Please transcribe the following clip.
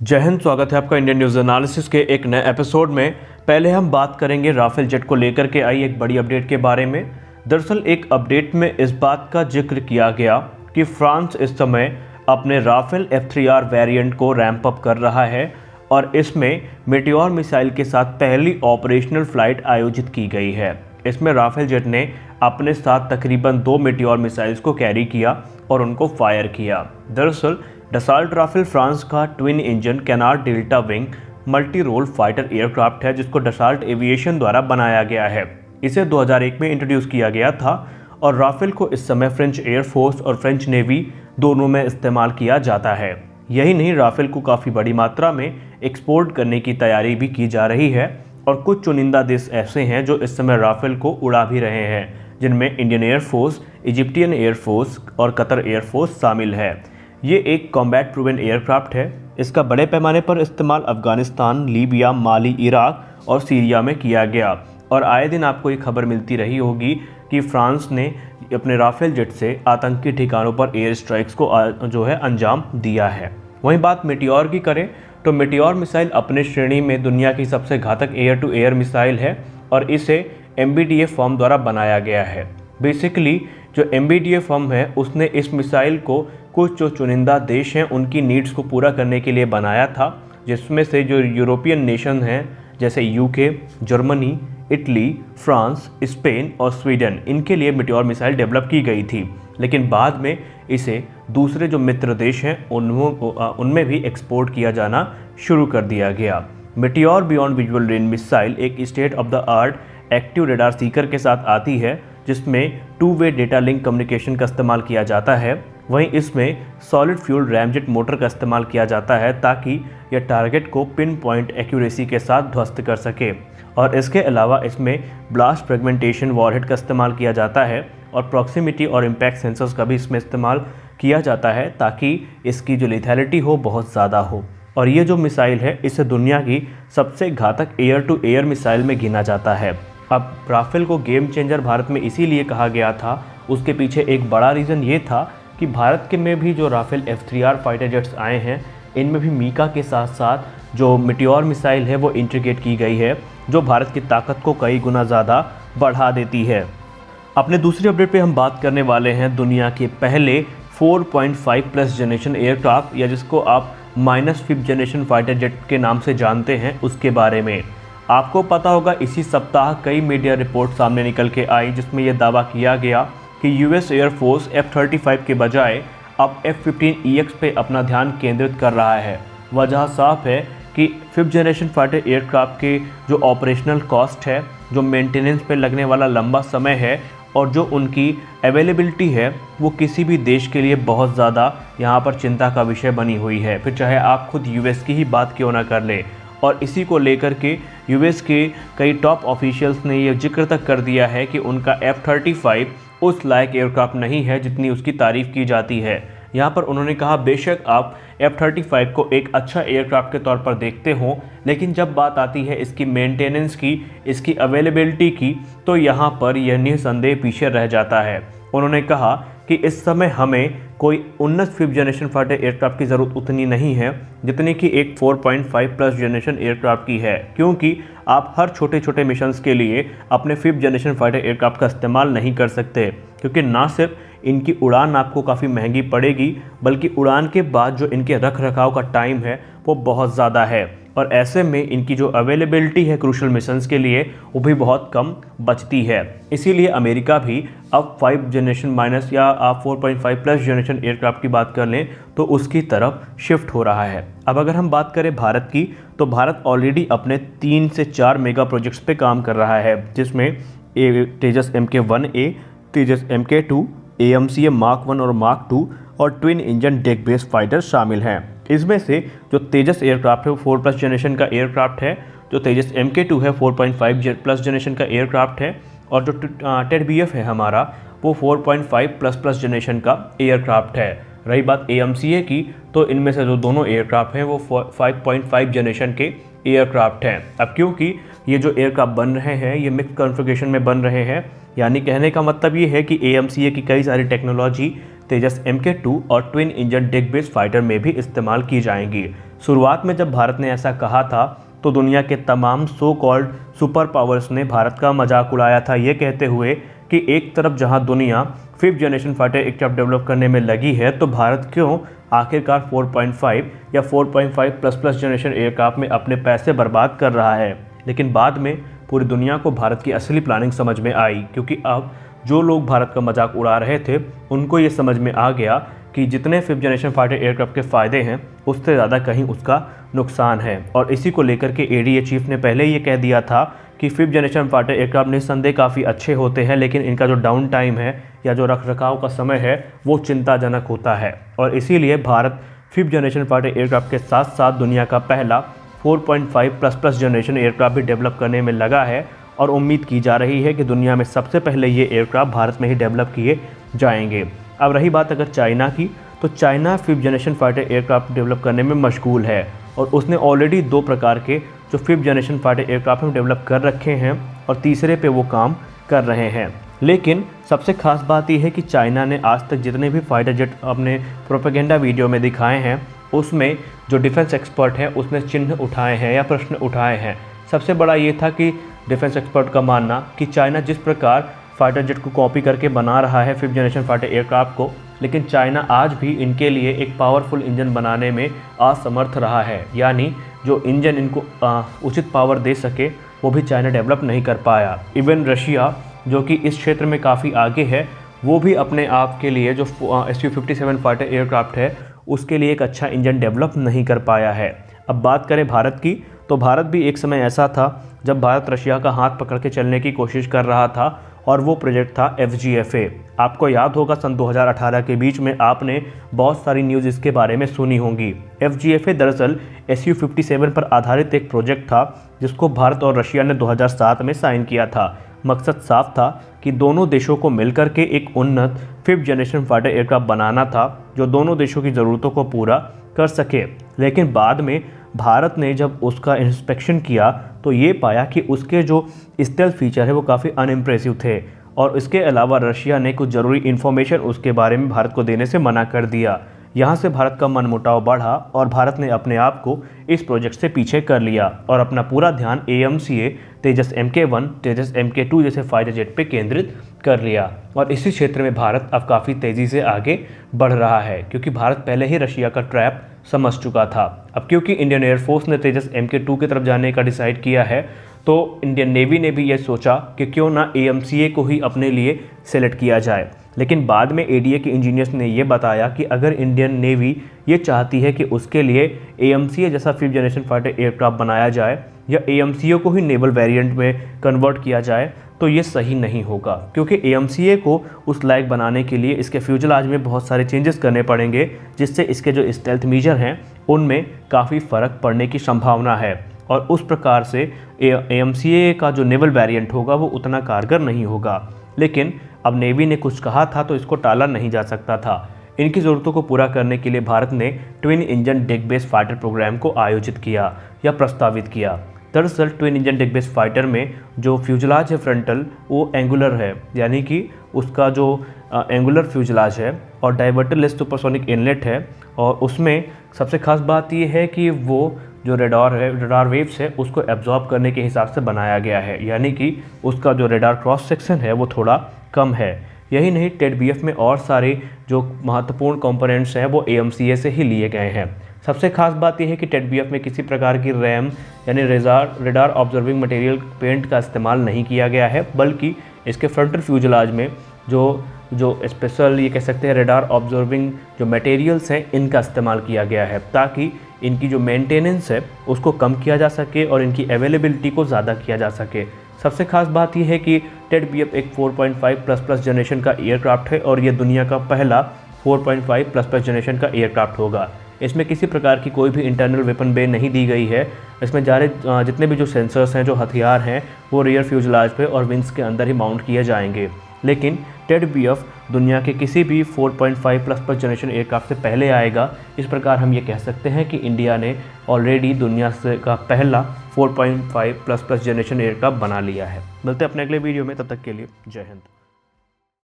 जय हिंद। स्वागत है आपका इंडियन न्यूज़ एनालिसिस के एक नए एपिसोड में। पहले हम बात करेंगे राफेल जेट को लेकर के आई एक बड़ी अपडेट के बारे में। दरअसल एक अपडेट में इस बात का जिक्र किया गया कि फ्रांस इस समय अपने राफेल F3R वेरिएंट को रैंप अप कर रहा है और इसमें मेटियोर मिसाइल के साथ पहली ऑपरेशनल फ्लाइट आयोजित की गई है। इसमें राफेल जेट ने अपने साथ तकरीबन 2 मेटियोर मिसाइल्स को कैरी किया और उनको फायर किया। दरअसल डसाल्ट राफेल फ्रांस का twin engine canard delta wing multi role fighter aircraft है, जिसको डसाल्ट एविएशन द्वारा बनाया गया है। इसे 2001 में इंट्रोड्यूस किया गया था और राफेल को इस समय फ्रेंच एयरफोर्स और फ्रेंच नेवी दोनों में इस्तेमाल किया जाता है। यही नहीं, राफेल को काफ़ी बड़ी मात्रा में एक्सपोर्ट करने की तैयारी भी की जा रही है और कुछ चुनिंदा देश ऐसे हैं जो इस समय राफेल को उड़ा भी रहे हैं, जिनमें इंडियन एयरफोर्स, इजिप्टियन एयरफोर्स और कतर एयरफोर्स शामिल है। ये एक कॉम्बैट प्रूवन एयरक्राफ्ट है। इसका बड़े पैमाने पर इस्तेमाल अफगानिस्तान, लीबिया, माली, इराक और सीरिया में किया गया और आए दिन आपको ये खबर मिलती रही होगी कि फ्रांस ने अपने राफेल जेट से आतंकी ठिकानों पर एयर स्ट्राइक्स को अंजाम दिया है। वहीं बात मेटियोर की करें तो मेटियोर मिसाइल अपने श्रेणी में दुनिया की सबसे घातक एयर टू एयर मिसाइल है और इसे MBDA फर्म द्वारा बनाया गया है। बेसिकली जो MBDA फर्म है उसने इस मिसाइल को कुछ जो चुनिंदा देश हैं उनकी नीड्स को पूरा करने के लिए बनाया था, जिसमें से जो यूरोपियन नेशन हैं जैसे UK, Germany, Italy, France, Spain और स्वीडन, इनके लिए मेटियोर मिसाइल डेवलप की गई थी। लेकिन बाद में इसे दूसरे जो मित्र देश हैं उनमें भी एक्सपोर्ट किया जाना शुरू कर दिया गया। Meteor beyond visual range missile एक state of the art active radar seeker के साथ आती है, जिसमें 2-वे डेटा लिंक कम्युनिकेशन का इस्तेमाल किया जाता है। वहीं इसमें सॉलिड फ्यूल रैमजेट मोटर का इस्तेमाल किया जाता है ताकि यह टारगेट को पिन पॉइंट एक्यूरेसी के साथ ध्वस्त कर सके और इसके अलावा इसमें ब्लास्ट फ्रेगमेंटेशन वॉरहेड का इस्तेमाल किया जाता है और प्रॉक्सिमिटी और इम्पैक्ट सेंसर्स का भी इसमें इस्तेमाल किया जाता है ताकि इसकी जो लेथैलिटी हो बहुत ज़्यादा हो। और ये जो मिसाइल है इसे दुनिया की सबसे घातक एयर टू एयर मिसाइल में गिना जाता है। अब राफेल को गेम चेंजर भारत में इसीलिए कहा गया था, उसके पीछे एक बड़ा रीज़न ये था कि भारत के में भी जो राफेल F3R फाइटर जेट्स आए हैं इनमें भी मीका के साथ साथ जो मेटियोर मिसाइल है वो इंटीग्रेट की गई है, जो भारत की ताकत को कई गुना ज़्यादा बढ़ा देती है। अपने दूसरी अपडेट पे हम बात करने वाले हैं दुनिया के पहले 4.5+ जनरेशन एयरक्राफ्ट या जिसको आप -5th जनरेशन फाइटर जेट के नाम से जानते हैं उसके बारे में। आपको पता होगा इसी सप्ताह कई मीडिया रिपोर्ट सामने निकल के आई जिसमें यह दावा किया गया कि US एयरफोर्स F-35 के बजाय अब F-15EX पे अपना ध्यान केंद्रित कर रहा है। वजह साफ है कि 5th जनरेशन फाइटर एयरक्राफ्ट के जो ऑपरेशनल कॉस्ट है, जो मेंटेनेंस पे लगने वाला लंबा समय है और जो उनकी अवेलेबिलिटी है वो किसी भी देश के लिए बहुत ज़्यादा यहाँ पर चिंता का विषय बनी हुई है, फिर चाहे आप खुद US की ही बात क्यों ना कर लें। और इसी को लेकर के US के कई टॉप ऑफिशियल्स ने यह जिक्र तक कर दिया है कि उनका F-35 उस लायक एयरक्राफ्ट नहीं है जितनी उसकी तारीफ़ की जाती है। यहाँ पर उन्होंने कहा बेशक आप F-35 को एक अच्छा एयरक्राफ्ट के तौर पर देखते हो, लेकिन जब बात आती है इसकी मेंटेनेंस की, इसकी अवेलेबिलिटी की, तो यहाँ पर यह निसंदेह पीछे रह जाता है। उन्होंने कहा कि इस समय हमें कोई उन्नत 5th जनरेशन फाइटर एयरक्राफ्ट की ज़रूरत उतनी नहीं है जितनी कि एक 4.5+ जनरेशन एयरक्राफ्ट की है, क्योंकि आप हर छोटे छोटे मिशंस के लिए अपने 5th जनरेशन फाइटर एयरक्राफ्ट का इस्तेमाल नहीं कर सकते, क्योंकि ना सिर्फ इनकी उड़ान आपको काफ़ी महंगी पड़ेगी बल्कि उड़ान के बाद जो इनके रख रखाव का टाइम है वो बहुत ज़्यादा है और ऐसे में इनकी जो अवेलेबिलिटी है क्रूशल मिशंस के लिए वो भी बहुत कम बचती है। इसीलिए अमेरिका भी अब 5th जनरेशन माइनस या आप 4.5+ जनरेशन एयरक्राफ्ट की बात कर लें तो उसकी तरफ शिफ्ट हो रहा है। अब अगर हम बात करें भारत की तो भारत ऑलरेडी अपने 3 से 4 मेगा प्रोजेक्ट्स पे काम कर रहा है, जिसमें तेजस MK-1A, तेजस MK-2, AMCA Mark 1 और Mark 2 और twin engine deck based fighter शामिल हैं। इसमें से जो तेजस एयरक्राफ्ट है वो 4+ जनरेशन का एयरक्राफ्ट है, जो तेजस MK-2 है 4.5+ जनरेशन का एयरक्राफ्ट है और जो TEDBF है हमारा वो 4.5++ जनरेशन का एयरक्राफ्ट है। रही बात AMCA की तो इनमें से जो दोनों एयरक्राफ्ट हैं वो 5.5 जनरेशन के एयरक्राफ्ट हैं। अब क्योंकि ये जो एयरक्राफ्ट बन रहे हैं ये मिक्स कॉन्फ़िगरेशन में बन रहे हैं, यानी कहने का मतलब ये है कि AMCA की कई सारी टेक्नोलॉजी तेजस MK-2 और twin engine deck based fighter में भी इस्तेमाल की जाएंगी। शुरुआत में जब भारत ने ऐसा कहा था तो दुनिया के तमाम सो कॉल्ड सुपर पावर्स ने भारत का मजाक उड़ाया था, ये कहते हुए कि एक तरफ जहां दुनिया 5th generation fighter aircraft develop करने में लगी है तो भारत क्यों आखिरकार 4.5 या 4.5++ जनरेशन एयरक्राफ्ट में अपने पैसे बर्बाद कर रहा है। लेकिन बाद में पूरी दुनिया को भारत की असली प्लानिंग समझ में आई, क्योंकि अब जो लोग भारत का मजाक उड़ा रहे थे उनको ये समझ में आ गया कि जितने 5th जनरेशन फाइटर एयरक्राफ्ट के फ़ायदे हैं उससे ज़्यादा कहीं उसका नुकसान है। और इसी को लेकर के एडीए चीफ ने पहले ये कह दिया था कि 5th जनरेशन फाइटर एयरक्राफ्ट निस्संदेह काफ़ी अच्छे होते हैं, लेकिन इनका जो डाउन टाइम है या जो रखरखाव का समय है वो चिंताजनक होता है। और इसीलिए Bharat 5th generation fighter aircraft के साथ साथ दुनिया का पहला 4.5++ जनरेशन एयरक्राफ्ट भी डेवलप करने में लगा है और उम्मीद की जा रही है कि दुनिया में सबसे पहले ये एयरक्राफ्ट भारत में ही डेवलप किए जाएंगे। अब रही बात अगर चाइना की, तो China 5th generation fighter aircraft develop करने में मशगूल है और उसने ऑलरेडी 2 प्रकार के जो 5th जनरेशन फाइटर एयरक्राफ्ट में डेवलप कर रखे हैं और तीसरे पे वो काम कर रहे हैं। लेकिन सबसे खास बात यह है कि चाइना ने आज तक जितने भी फाइटर जेट अपने प्रोपेगेंडा वीडियो में दिखाए हैं उसमें जो डिफेंस एक्सपर्ट है उसने चिन्ह उठाए हैं या प्रश्न उठाए हैं। सबसे बड़ा ये था कि डिफेंस एक्सपर्ट का मानना कि चाइना जिस प्रकार फाइटर जेट को कॉपी करके बना रहा है 5th जनरेशन फाइटर एयरक्राफ्ट को, लेकिन चाइना आज भी इनके लिए एक पावरफुल इंजन बनाने में असमर्थ रहा है। यानी जो इंजन इनको उचित पावर दे सके वो भी चाइना डेवलप नहीं कर पाया। इवन रशिया जो कि इस क्षेत्र में काफ़ी आगे है वो भी अपने आप के लिए जो Su-57 फाइटर एयरक्राफ्ट है उसके लिए एक अच्छा इंजन डेवलप नहीं कर पाया है। अब बात करें भारत की, तो भारत भी एक समय ऐसा था जब भारत रशिया का हाथ पकड़ के चलने की कोशिश कर रहा था और वो प्रोजेक्ट था FGFA। आपको याद होगा सन 2018 के बीच में आपने बहुत सारी न्यूज़ इसके बारे में सुनी होंगी। FGFA दरअसल Su-57 पर आधारित एक प्रोजेक्ट था जिसको भारत और रशिया ने 2007 में साइन किया था। मकसद साफ था कि दोनों देशों को मिलकर के एक उन्नत 5th जनरेशन फाइटर एयरक्राफ्ट बनाना था जो दोनों देशों की ज़रूरतों को पूरा कर सके। लेकिन बाद में भारत ने जब उसका इंस्पेक्शन किया तो ये पाया कि उसके जो स्टेल्थ फीचर है वो काफ़ी अनइम्प्रेसिव थे और इसके अलावा रशिया ने कुछ ज़रूरी इन्फॉर्मेशन उसके बारे में भारत को देने से मना कर दिया। यहाँ से भारत का मनमुटाव बढ़ा और भारत ने अपने आप को इस प्रोजेक्ट से पीछे कर लिया और अपना पूरा ध्यान AMCA तेजस MK1, तेजस MK2 जैसे फाइटर जेट पे केंद्रित कर लिया। और इसी क्षेत्र में भारत अब काफ़ी तेज़ी से आगे बढ़ रहा है क्योंकि भारत पहले ही रशिया का ट्रैप समझ चुका था। अब क्योंकि इंडियन एयरफोर्स ने तेजस MK2 की तरफ जाने का डिसाइड किया है तो इंडियन नेवी ने भी ये सोचा कि क्यों ना AMCA को ही अपने लिए सेलेक्ट किया जाए। लेकिन बाद में एडीए के इंजीनियर्स ने ये बताया कि अगर इंडियन नेवी ये चाहती है कि उसके लिए AMCA जैसा 5th जनरेशन फाइटर एयरक्राफ्ट बनाया जाए या AMCA को ही नेवल वेरिएंट में कन्वर्ट किया जाए तो ये सही नहीं होगा, क्योंकि AMCA को उस लायक बनाने के लिए इसके फ्यूजलाज में बहुत सारे चेंजेस करने पड़ेंगे जिससे इसके जो स्टेल्थ मेजर हैं उनमें काफ़ी फ़र्क पड़ने की संभावना है और उस प्रकार से AMCA का जो नेवल वेरिएंट होगा वो उतना कारगर नहीं होगा। लेकिन अब नेवी ने कुछ कहा था तो इसको टाला नहीं जा सकता था। इनकी ज़रूरतों को पूरा करने के लिए भारत ने twin engine deck based fighter program को आयोजित किया या प्रस्तावित किया। दरअसल twin engine deck based fighter में जो फ्यूजलाज है फ्रंटल वो एंगुलर है, यानी कि उसका जो एंगुलर फ्यूजलाज है और डाइवर्टरलेस सुपरसोनिक इनलेट है और उसमें सबसे खास बात ये है कि वो जो रेडार वेव्स है उसको एब्जॉर्ब करने के हिसाब से बनाया गया है, यानी कि उसका जो रेडार क्रॉस सेक्शन है वो थोड़ा कम है। यही नहीं, TEDBF में और सारे जो महत्वपूर्ण कंपोनेंट्स हैं वो AMCA से ही लिए गए हैं। सबसे खास बात यह है कि TEDBF में किसी प्रकार की रैम यानी रेडार ऑब्जर्विंग मटेरियल पेंट का इस्तेमाल नहीं किया गया है, बल्कि इसके फ्रंटल फ्यूजलाज में जो स्पेशल ये कह सकते हैं रेडार ऑब्जर्विंग जो मटेरियल्स हैं इनका इस्तेमाल किया गया है ताकि इनकी जो मेंटेनेंस है उसको कम किया जा सके और इनकी अवेलेबिलिटी को ज़्यादा किया जा सके। सबसे खास बात यह है कि TEDBF एक 4.5++ जनरेशन का एयरक्राफ्ट है और ये दुनिया का पहला 4.5++ जनरेशन का एयरक्राफ्ट होगा। इसमें किसी प्रकार की कोई भी इंटरनल वेपन बे नहीं दी गई है। इसमें जितने भी जो सेंसर्स हैं, जो हथियार हैं, वो रियर फ्यूजलाज पे और विंग्स के अंदर ही माउंट किए जाएंगे। लेकिन TEDBF दुनिया के किसी भी 4.5++ जनरेशन एयरक्राफ्ट से पहले आएगा। इस प्रकार हम ये कह सकते हैं कि इंडिया ने ऑलरेडी दुनिया से का पहला 4.5++ जनरेशन एयरक्राफ्ट बना लिया है। मिलते हैं अपने अगले वीडियो में, तब तक के लिए जय हिंद।